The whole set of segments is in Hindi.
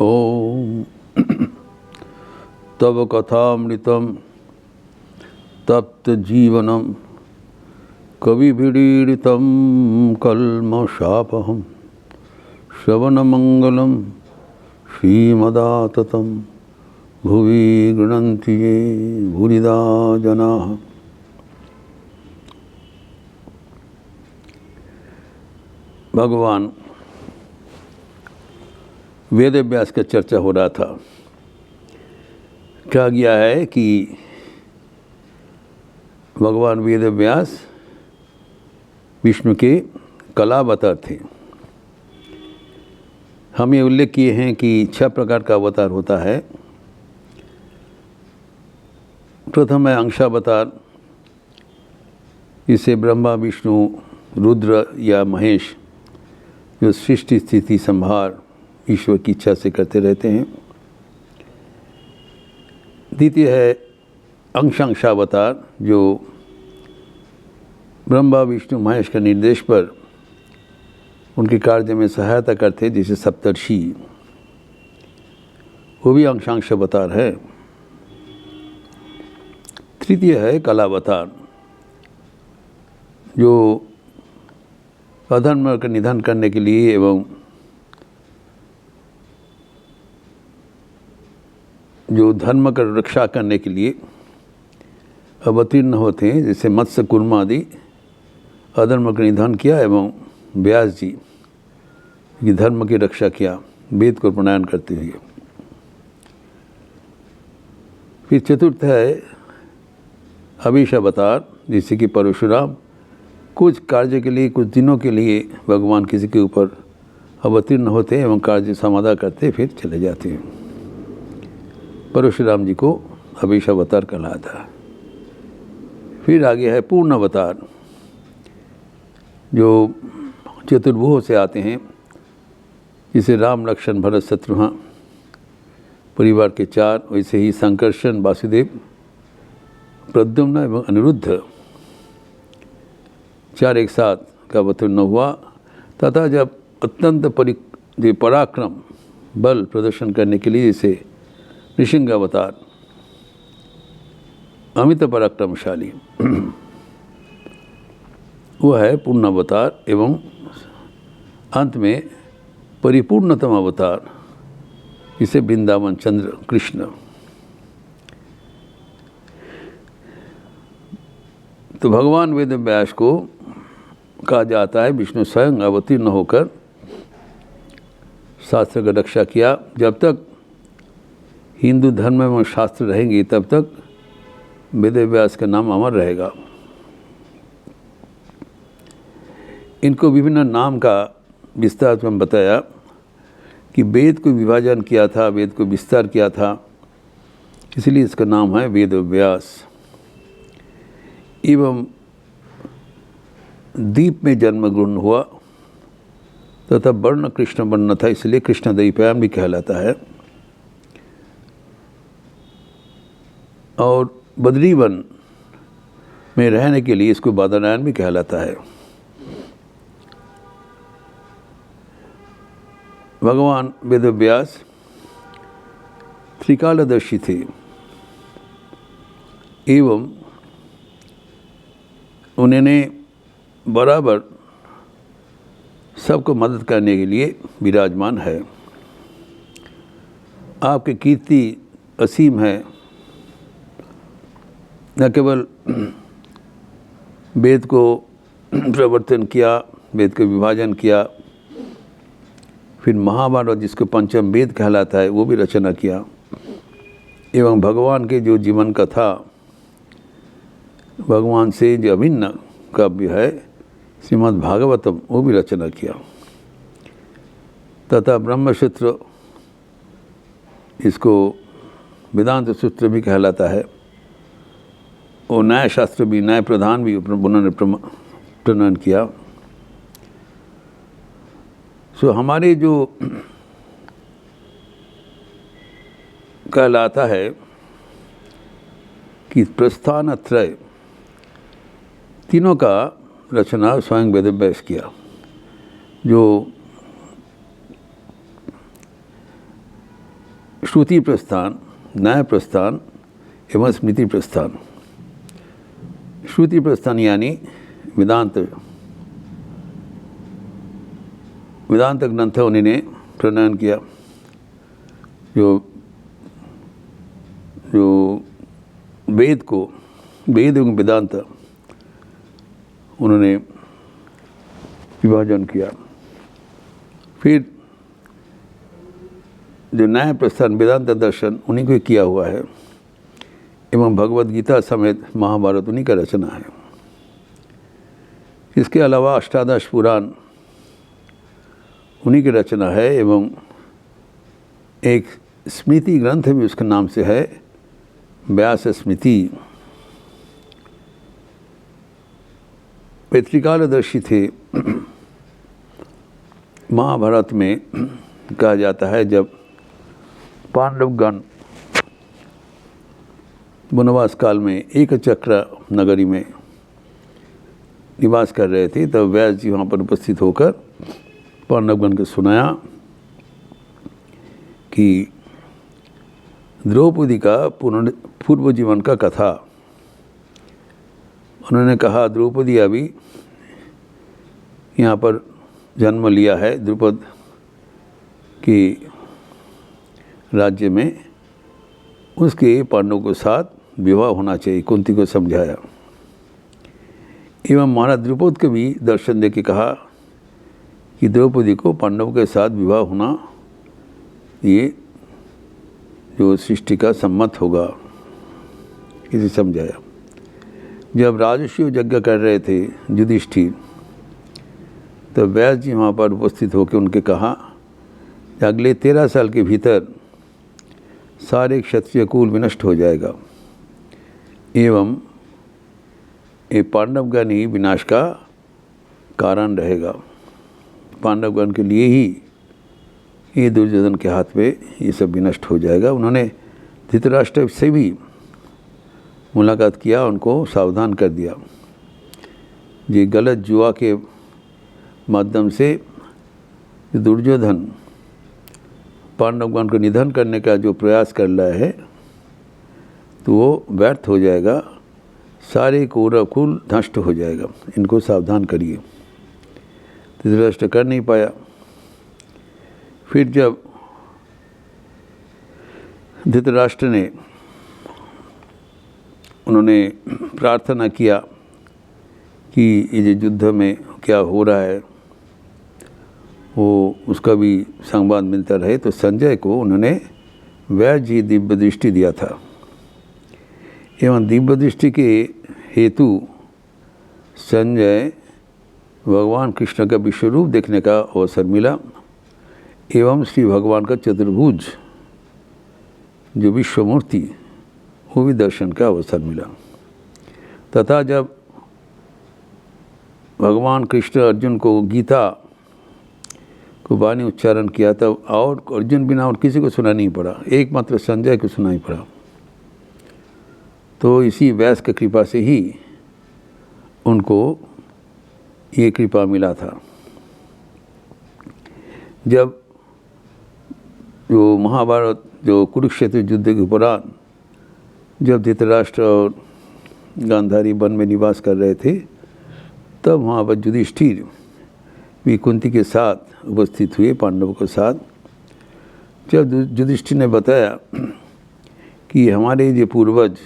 ओम तव कथामृतम तप्त जीवनम कविभिरीडितं कल्मषापहं श्रवणमंगलं श्रीमदाततं भुवि गृह्णन्ति ये भूरिदा जनाः। भगवान वेद व्यास का चर्चा हो रहा था। कहा गया है कि भगवान वेद व्यास विष्णु के कलावतार थे। हम ये उल्लेख किए हैं कि 6 प्रकार का अवतार होता है। प्रथम है अंशावतार, इसे ब्रह्मा विष्णु रुद्र या महेश जो सृष्टि स्थिति संहार ईश्वर की इच्छा से करते रहते हैं। द्वितीय है अंशावतार, जो ब्रह्मा विष्णु महेश के निर्देश पर उनके कार्य में सहायता करते हैं, जैसे सप्तर्षि, वो भी अंशावतार है। तृतीय है कलावतार, जो अधर्म का निधन करने के लिए एवं जो धर्म का रक्षा करने के लिए अवतीर्ण होते हैं, जैसे मत्स्य कूर्म आदि अधर्म का निधन किया एवं व्यास जी की धर्म की रक्षा किया वेद को प्रणयन करते हुए। फिर चतुर्थ है अभिषावतार, जैसे कि परशुराम कुछ कार्य के लिए कुछ दिनों के लिए भगवान किसी के ऊपर अवतीर्ण होते हैं एवं कार्य समाधा करते फिर चले जाते हैं। परशुराम जी को अभिषावतार कहलाता है। फिर आगे है पूर्ण अवतार, जो चतुर्भुज से आते हैं, जिसे राम लक्ष्मण भरत शत्रुघ्न परिवार के 4, वैसे ही संकर्षण वासुदेव प्रद्युम्न एवं अनिरुद्ध 4 एक साथ का अवतीर्ण हुआ, तथा जब अत्यंत पराक्रम बल प्रदर्शन करने के लिए जैसे नृसिंह अवतार अमित पराक्रमशाली वो है पूर्ण अवतार, एवं अंत में परिपूर्णतम अवतार जिसे वृंदावन चंद्र कृष्ण। तो भगवान वेद व्यास को कहा जाता है विष्णु स्वयं अवतीर्ण होकर शास्त्र का रक्षा किया। जब तक हिंदू धर्म में शास्त्र रहेंगे तब तक वेद व्यास का नाम अमर रहेगा। इनको विभिन्न नाम का विस्तार में बताया कि वेद को विभाजन किया था, वेद को विस्तार किया था, इसलिए इसका नाम है वेद व्यास। एवं दीप में जन्म ग्रहण हुआ तथा वर्ण कृष्ण वर्ण था, इसलिए कृष्ण द्वैपायन भी कहलाता है। और बद्रीवन में रहने के लिए इसको बादरायण भी कहलाता है। भगवान वेद व्यास त्रिकालदर्शी थे एवं उन्होंने बराबर सबको मदद करने के लिए विराजमान है। आपकी कीर्ति असीम है। न केवल वेद को प्रवर्तन किया, वेद को विभाजन किया, फिर महाभारत जिसको पंचम वेद कहलाता है वो भी रचना किया, एवं भगवान के जो जीवन कथा भगवान से जो अभिन्न काव्य है श्रीमद् भागवतम वो भी रचना किया, तथा ब्रह्मसूत्र इसको वेदांत सूत्र भी कहलाता है, और न्याय शास्त्र भी, न्याय प्रधान भी उन्होंने प्रणयन किया। सो हमारे जो कहलाता है कि प्रस्थान त्रय तीनों का रचना स्वयं वेद व्यास किया, जो श्रुति प्रस्थान, न्याय प्रस्थान एवं स्मृति प्रस्थान। श्रुति प्रस्थान यानी वेदांत ग्रंथ उन्होंने प्रणयन किया, जो वेद एवं वेदांत उन्होंने विभाजन किया। फिर जो न्याय प्रस्थान वेदांत दर्शन उन्हीं को किया हुआ है, एवं भगवद गीता समेत महाभारत उन्हीं का रचना है। इसके अलावा अष्टादश पुराण उन्हीं की रचना है, एवं एक स्मृति ग्रंथ भी उसके नाम से है, व्यास स्मृति। वे कालदर्शी थे। महाभारत में कहा जाता है जब पांडवगण वनवास काल में एक चक्र नगरी में निवास कर रहे थे, तब व्यास जी वहाँ पर उपस्थित होकर पांडवगण को सुनाया कि द्रौपदी का पूर्व जीवन का कथा। उन्होंने कहा द्रौपदी अभी यहाँ पर जन्म लिया है द्रुपद की राज्य में, उसके पांडवों के साथ विवाह होना चाहिए, कुंती को समझाया। एवं महाराज द्रुपद को भी दर्शन दे के कहा कि द्रौपदी को पांडवों के साथ विवाह होना ये जो सृष्टि का सम्मत होगा, इसे समझाया। जब राजर्षि यज्ञ कर रहे थे युधिष्ठिर, तो व्यास जी वहाँ पर उपस्थित होकर उनके कहा कि अगले 13 साल के भीतर सारे क्षत्रिय कुल विनष्ट हो जाएगा, एवं ये पांडवगण ही विनाश का कारण रहेगा। पांडवगण के लिए ही ये दुर्योधन के हाथ में ये सब विनष्ट हो जाएगा। उन्होंने धृतराष्ट्र से भी मुलाकात किया, उनको सावधान कर दिया। ये गलत जुआ के माध्यम से दुर्योधन पांडवगण को निधन करने का जो प्रयास कर रहा है, तो वो व्यर्थ हो जाएगा, सारे कौरव कुल नष्ट हो जाएगा, इनको सावधान करिए। धृतराष्ट्र कर नहीं पाया। फिर जब धृतराष्ट्र ने उन्होंने प्रार्थना किया कि ये जो युद्ध में क्या हो रहा है वो उसका भी संवाद मिलता रहे, तो संजय को उन्होंने व्यास जी दिव्य दृष्टि दिया था। एवं दिव्य दृष्टि के हेतु संजय भगवान कृष्ण का विश्वरूप देखने का अवसर मिला, एवं श्री भगवान का चतुर्भुज जो विश्वमूर्ति वो भी दर्शन का अवसर मिला। तथा जब भगवान कृष्ण अर्जुन को गीता को वाणी उच्चारण किया, तब और अर्जुन बिना और किसी को सुना नहीं पड़ा, एकमात्र संजय को सुनाई पड़ा। तो इसी व्यास की कृपा से ही उनको ये कृपा मिला था। जब जो महाभारत जो कुरुक्षेत्र युद्ध के उपरांत जब धृतराष्ट्र और गांधारी वन में निवास कर रहे थे, तब वहाँ पर युधिष्ठिर भी कुंती के साथ उपस्थित हुए पांडवों के साथ। जब युधिष्ठिर ने बताया कि हमारे ये पूर्वज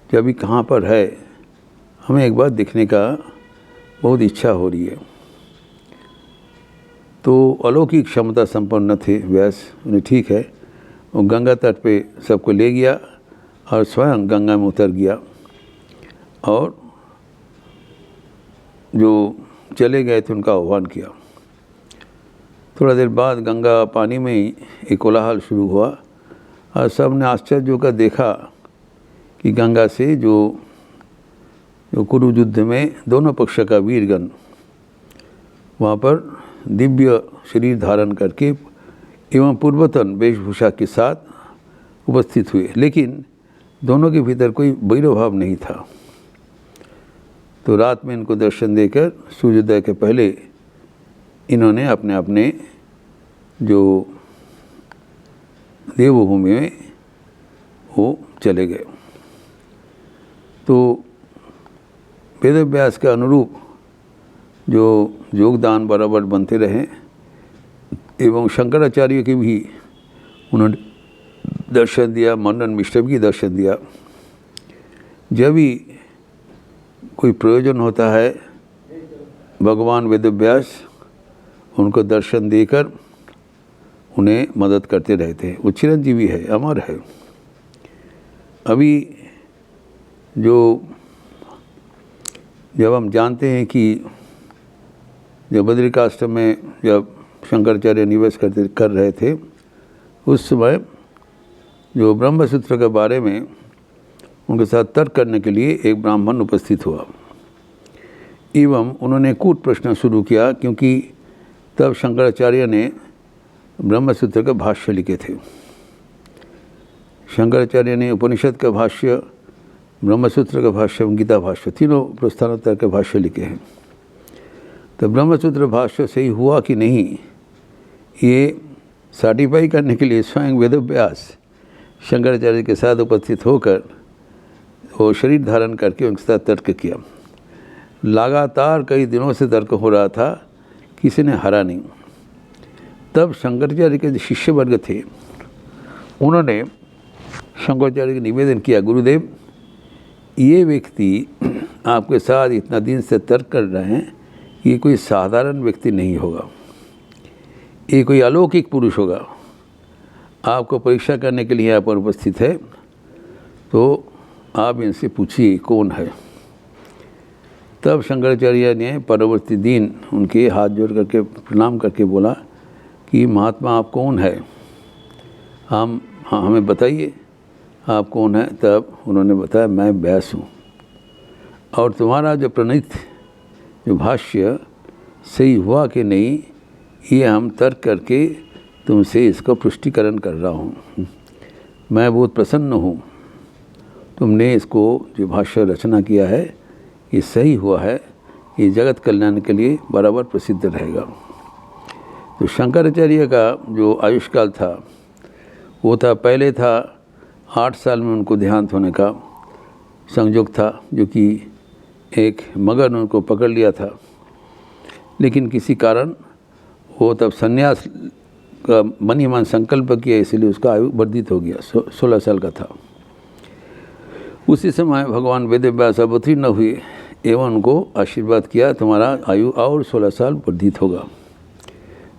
जब भी कहाँ पर है, हमें एक बार देखने का बहुत इच्छा हो रही है, तो अलौकिक क्षमता संपन्न थे व्यास। उन्हें ठीक है, वो गंगा तट पे सबको ले गया और स्वयं गंगा में उतर गया, और जो चले गए थे उनका आह्वान किया। थोड़ा देर बाद गंगा पानी में ही एक कोलाहल शुरू हुआ, और सब ने आश्चर्य होकर देखा कि गंगा से जो कुरु युद्ध में दोनों पक्ष का वीरगण वहाँ पर दिव्य शरीर धारण करके एवं पूर्वतन वेशभूषा के साथ उपस्थित हुए, लेकिन दोनों के भीतर कोई वैरभाव नहीं था। तो रात में इनको दर्शन देकर सूर्योदय के पहले इन्होंने अपने अपने जो देवभूमि में वो चले गए। तो वेदव्यास के अनुरूप जो योगदान बराबर बनते रहे एवं शंकराचार्य के भी उन्होंने दर्शन दिया, मन्नन मिश्र की दर्शन दिया। जब भी कोई प्रयोजन होता है भगवान वेदव्यास उनको दर्शन देकर उन्हें मदद करते रहते हैं। वो चिरंजीवी है, अमर है। अभी जब हम जानते हैं कि जब बद्रिकाश्रम में जब शंकराचार्य निवास कर रहे थे, उस समय जो ब्रह्मसूत्र के बारे में उनके साथ तर्क करने के लिए एक ब्राह्मण उपस्थित हुआ एवं उन्होंने कूट प्रश्न शुरू किया, क्योंकि तब शंकराचार्य ने ब्रह्मसूत्र का भाष्य लिखे थे। शंकराचार्य ने उपनिषद का भाष्य, ब्रह्मसूत्र का भाष्य, गीता भाष्य, तीनों प्रस्थानोत्तर के भाष्य लिखे हैं। तो ब्रह्मसूत्र भाष्य सही हुआ कि नहीं, ये सर्टिफाई करने के लिए स्वयं वेदव्यास शंकराचार्य के साथ उपस्थित होकर वो शरीर धारण करके उनके साथ तर्क किया। लगातार कई दिनों से तर्क हो रहा था, किसी ने हारा नहीं। तब शंकराचार्य के जो शिष्य वर्ग थे उन्होंने शंकराचार्य को निवेदन किया, गुरुदेव ये व्यक्ति आपके साथ इतना दिन से तर्क कर रहे हैं, ये कोई साधारण व्यक्ति नहीं होगा, ये कोई अलौकिक पुरुष होगा। आपको परीक्षा करने के लिए यहाँ पर उपस्थित है, तो आप इनसे पूछिए कौन है। तब शंकराचार्य ने परवर्ती दिन उनके हाथ जोड़ करके प्रणाम करके बोला कि महात्मा आप कौन है, हमें बताइए आप कौन है। तब उन्होंने बताया मैं व्यास हूँ, और तुम्हारा जो प्रणीत जो भाष्य सही हुआ कि नहीं, ये हम तर्क करके तुमसे इसका पुष्टिकरण कर रहा हूँ। मैं बहुत प्रसन्न हूँ, तुमने इसको जो भाष्य रचना किया है ये सही हुआ है, ये जगत कल्याण के लिए बराबर प्रसिद्ध रहेगा। तो शंकराचार्य का जो आयुष्काल था वो था, पहले था 8 साल में उनको देहांत होने का संयोग था, जो कि एक मगर ने उनको पकड़ लिया था, लेकिन किसी कारण वो तब संन्यास का मन ही मन संकल्प किया, इसलिए उसका आयु वर्धित हो गया, 16 साल का था। उसी समय भगवान वेदव्यास अवतीर्ण हुए एवं उनको आशीर्वाद किया, तुम्हारा आयु और 16 साल वर्धित होगा।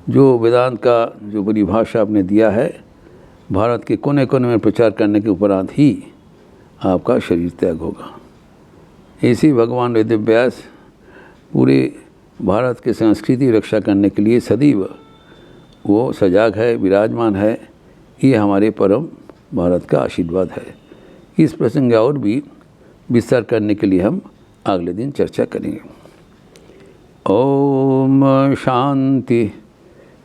जो वेदांत का जो परिभाषा आपने दिया है, भारत के कोने कोने में प्रचार करने के उपरांत ही आपका शरीर त्याग होगा। ऐसे भगवान वेदव्यास पूरे भारत के संस्कृति रक्षा करने के लिए सदैव वो सजाग है, विराजमान है। ये हमारे परम भारत का आशीर्वाद है। इस प्रसंग और भी विस्तार करने के लिए हम अगले दिन चर्चा करेंगे। ओम शांति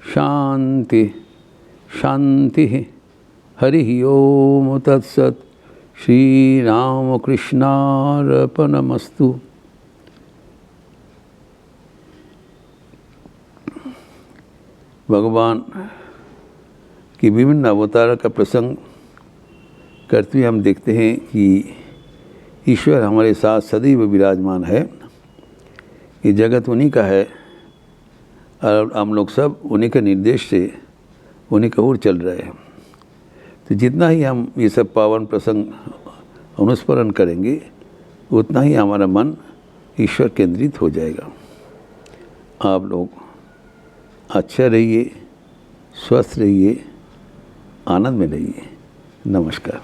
शांति शांति। हरि ओम तत्सत। श्री राम कृष्णार्पणमस्तु। भगवान की विभिन्न अवतार का प्रसंग करते हुए हम देखते हैं कि ईश्वर हमारे साथ सदैव विराजमान है। ये जगत उन्हीं का है और हम लोग सब उन्हीं के निर्देश से उन्हीं की ओर चल रहे हैं। तो जितना ही हम ये सब पावन प्रसंग अनुस्मरण करेंगे, उतना ही हमारा मन ईश्वर केंद्रित हो जाएगा। आप लोग अच्छा रहिए, स्वस्थ रहिए, आनंद में रहिए। नमस्कार।